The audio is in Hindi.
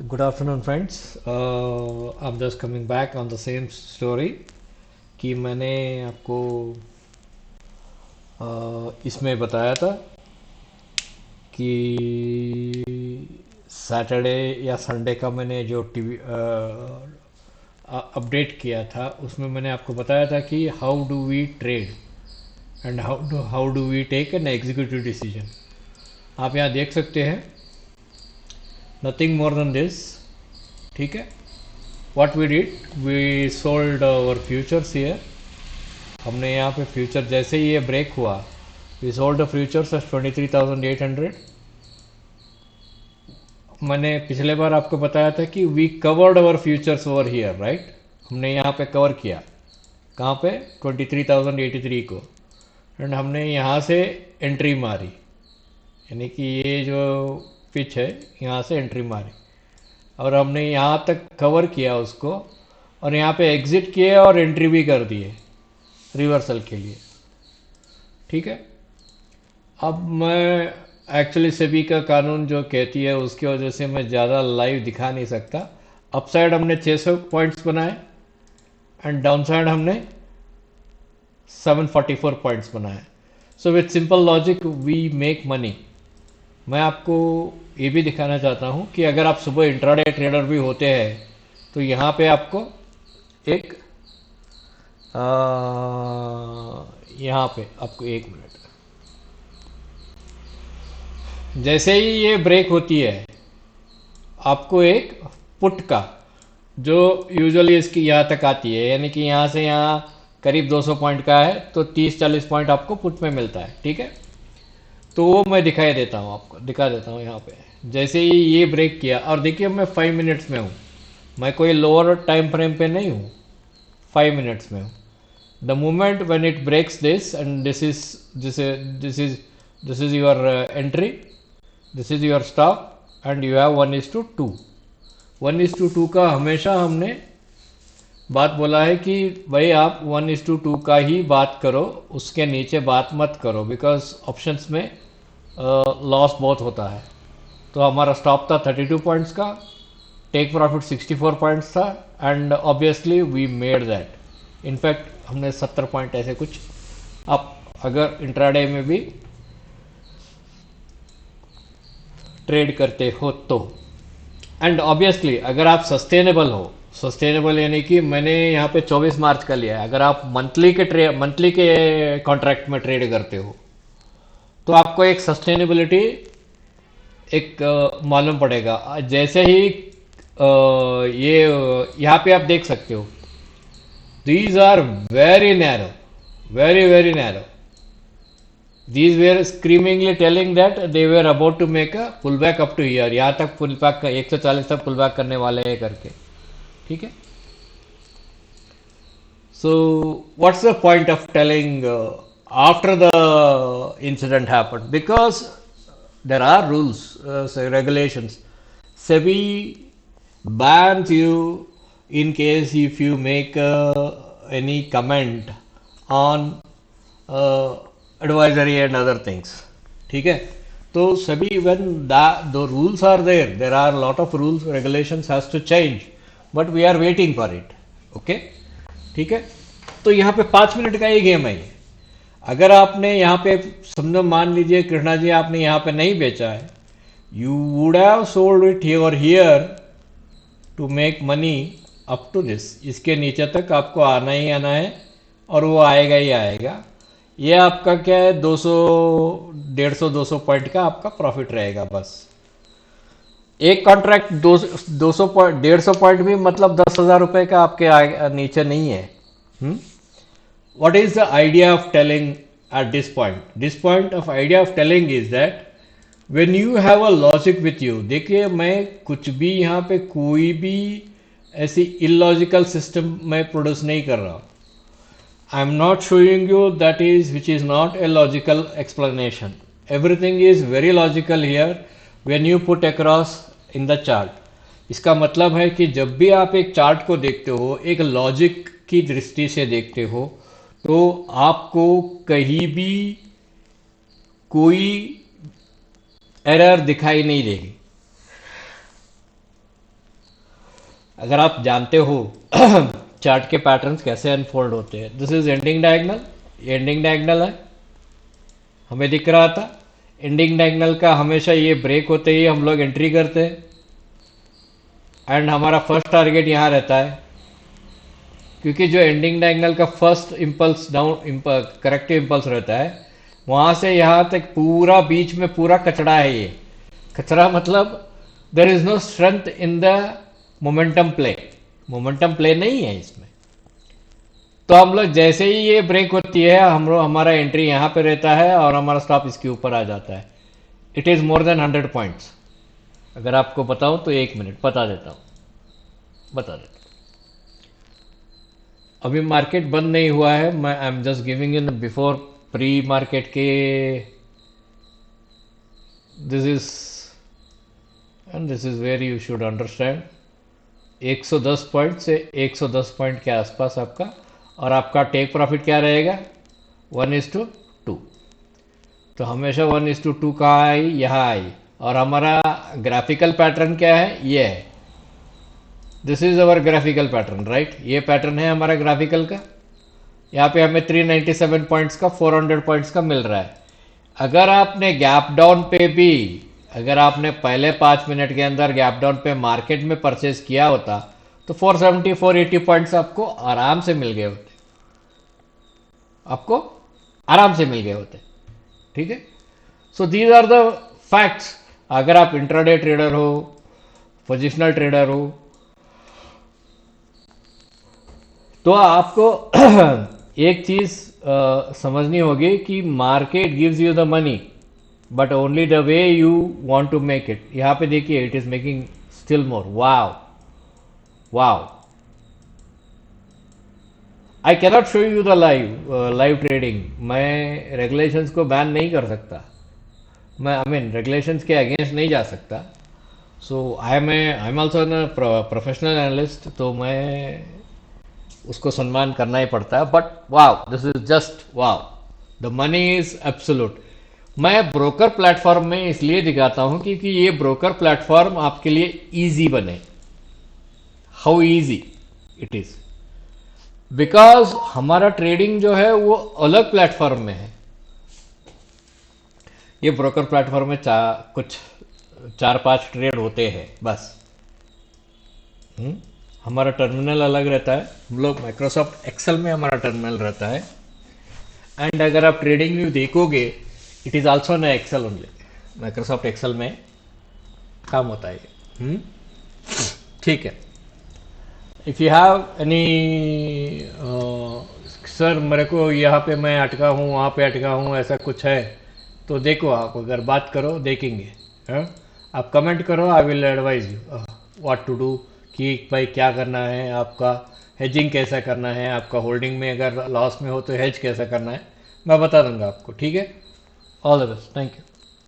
Good afternoon, friends. I'm just coming back on the same story कि मैंने आपको इसमें बताया था कि सैटरडे या संडे का मैंने जो टीवी अपडेट किया था उसमें मैंने आपको बताया था कि how do we trade and how do we take an executive decision. आप यहाँ देख सकते हैं, नथिंग मोर देन दिस। ठीक है, what we did, we sold our futures here. हमने यहाँ पे फ्यूचर जैसे ही ये ब्रेक हुआ, we sold the futures at 23,800। मैंने पिछले बार आपको बताया था कि we covered our futures over here, right. हमने यहाँ पे कवर किया, कहाँ पे, 23,083 को। एंड हमने यहाँ से एंट्री मारी, यानी कि ये जो पिच है यहाँ से एंट्री मारी और हमने यहाँ तक कवर किया उसको, और यहाँ पे एग्जिट किए और एंट्री भी कर दिए रिवर्सल के लिए। ठीक है, अब मैं एक्चुअली सेबी का कानून जो कहती है उसकी वजह से मैं ज़्यादा लाइव दिखा नहीं सकता। अपसाइड हमने 600 पॉइंट्स बनाए एंड डाउन साइड हमने 744 पॉइंट्स बनाए। So with simple logic we make money. मैं आपको ये भी दिखाना चाहता हूँ कि अगर आप सुबह इंट्राडे ट्रेडर भी होते हैं तो यहाँ पे आपको एक यहाँ पे आपको एक मिनट, जैसे ही ये ब्रेक होती है आपको एक पुट का, जो यूजुअली इसकी यहाँ तक आती है, यानी कि यहाँ से यहाँ करीब 200 पॉइंट का है तो 30-40 पॉइंट आपको पुट में मिलता है। ठीक है, तो वो मैं दिखाई देता हूँ, आपको दिखा देता हूँ यहाँ पे। जैसे ही ये ब्रेक किया, और देखिए मैं 5 मिनट्स में हूँ, मैं कोई लोअर टाइम फ्रेम पे नहीं हूँ, 5 मिनट्स में हूँ। The moment when it breaks this and this is your entry, this is your stop and you have 1:2। 1:2 का हमेशा हमने बात बोला है कि भाई आप 1:2 का ही बात करो, उसके नीचे बात मत करो, बिकॉज ऑप्शंस में लॉस बहुत होता है। तो हमारा स्टॉप था 32 पॉइंट्स का, टेक प्रॉफिट 64 पॉइंट्स था, and obviously we made that. In fact हमने 70 पॉइंट ऐसे कुछ, आप अगर इंट्राडे में भी ट्रेड करते हो तो। एंड ऑब्वियसली अगर आप सस्टेनेबल हो, सस्टेनेबल यानी कि मैंने यहाँ पे 24 मार्च का लिया है, अगर आप मंथली के कॉन्ट्रैक्ट में ट्रेड करते हो तो आपको एक सस्टेनेबिलिटी एक मालूम पड़ेगा। जैसे ही ये यहाँ पे आप देख सकते हो, these are very narrow, very very narrow. These were screamingly telling that they were about to make a pullback up to here, यहाँ तक पुल बैक, 140 तक पुल बैक करने वाले हैं करके। ठीक है, so what's the point of telling after the incident happened, because there are rules, regulations. SEBI bans you in case if you make any comment on uh, advisory and other things. ठीक है, तो सभी when the rules are there are a lot of rules, regulations has to change, but we are waiting for it. okay, ठीक है, तो यहाँ पे 5 मिनट का ये गेम है ये। अगर आपने यहाँ पे समझो, मान लीजिए कृष्णा जी आपने यहाँ पे नहीं बेचा है, you would have sold it here here to make money up to this. इसके नीचे तक आपको आना ही आना है और वो आएगा ही आएगा। ये आपका क्या है, 200 150 200 पॉइंट का आपका प्रॉफिट रहेगा बस। एक कॉन्ट्रैक्ट 200 पॉइंट 150 पॉइंट भी मतलब 10,000 रुपए का आपके नीचे नहीं है। What is the idea of telling at this point? This point of idea of telling is that when you have a logic with you, देखिए मैं कुछ भी यहाँ पे कोई भी ऐसी इलॉजिकल सिस्टम मैं प्रोड्यूस नहीं कर रहा हूँ। I am not showing you that is which is not a logical explanation. Everything is very logical here when you put across in the chart. इसका मतलब है कि जब भी आप एक चार्ट को देखते हो, एक लॉजिक की दृष्टि से देखते हो, तो आपको कहीं भी कोई एरर दिखाई नहीं देगी। अगर आप जानते हो चार्ट के पैटर्न्स कैसे अनफोल्ड होते हैं, दिस इज एंडिंग डायगनल, ये एंडिंग डायगनल है, हमें दिख रहा था। एंडिंग डायगनल का हमेशा ये ब्रेक होते ही हम लोग एंट्री करते हैं, एंड हमारा फर्स्ट टारगेट यहाँ रहता है, क्योंकि जो एंडिंग डायगनल का first impulse down corrective impulse रहता है, वहां से यहाँ तक पूरा बीच में पूरा कचड़ा है। ये कचरा मतलब there is no strength in the momentum play, momentum play नहीं है इसमें। तो हम लोग जैसे ही ये ब्रेक होती है, हम लोग हमारा एंट्री यहाँ पे रहता है और हमारा स्टॉप इसके ऊपर आ जाता है। It is more than 100 points. अगर आपको बताऊं तो 1 मिनट बता देता हूं, बता देता हूं। अभी मार्केट बंद नहीं हुआ है, मैं I am just giving in before pre market के, this is and this is where you should understand. 110 point से 110 पॉइंट के आसपास आपका, और आपका टेक प्रॉफिट क्या रहेगा, 1:2। तो हमेशा 1:2 कहाँ आई, यहाँ आई। और हमारा ग्राफिकल पैटर्न क्या है, ये है, this is our graphical pattern, right. ये पैटर्न है हमारा ग्राफिकल का। यहाँ पे हमें 397 पॉइंट्स का 400 पॉइंट्स का मिल रहा है। अगर आपने गैप डाउन पे भी, अगर आपने पहले 5 मिनट के अंदर गैप डाउन पे मार्केट में परचेज किया होता, तो 470 480 पॉइंट्स आपको आराम से मिल गए होते, आपको आराम से मिल गए होते, ठीक है। So these are the facts. अगर आप इंट्राडे ट्रेडर हो, पोजिशनल ट्रेडर हो, तो आपको एक चीज समझनी होगी कि market gives you the money, but only the way you want to make it. यहां पे देखिए, it is making still more, wow wow. I cannot show you the live trading. मैं रेगुलेशंस को बैन नहीं कर सकता, मैं आई मीन रेगुलेशंस के अगेंस्ट नहीं जा सकता। So I am also an professional analyst, तो मैं उसको सम्मान करना ही पड़ता है। But wow, this is just wow, the money is absolute. मैं ब्रोकर प्लेटफॉर्म में इसलिए दिखाता हूं क्योंकि ये ब्रोकर प्लेटफॉर्म आपके लिए इजी बने। How easy it is, because हमारा ट्रेडिंग जो है वो अलग प्लेटफॉर्म में है। ये ब्रोकर प्लेटफॉर्म में कुछ 4-5 ट्रेड होते हैं बस। हमारा टर्मिनल अलग रहता है, हम लोग माइक्रोसॉफ्ट एक्सेल में हमारा टर्मिनल रहता है। एंड अगर आप ट्रेडिंग व्यू देखोगे, इट इज ऑल्सो न एक्सेल ओनली, माइक्रोसॉफ्ट एक्सेल में काम होता है। ठीक है। If you have any, sir मेरे को यहाँ पे मैं अटका हूँ, वहाँ पे अटका हूँ, ऐसा कुछ है तो देखो, आप अगर बात करो देखेंगे। आप कमेंट करो, I will advise you what to do, कि भाई क्या करना है, आपका हेजिंग कैसा करना है, आपका होल्डिंग में अगर लॉस में हो तो हेज कैसा करना है, मैं बता दूंगा आपको, ठीक है। All the best, thank you.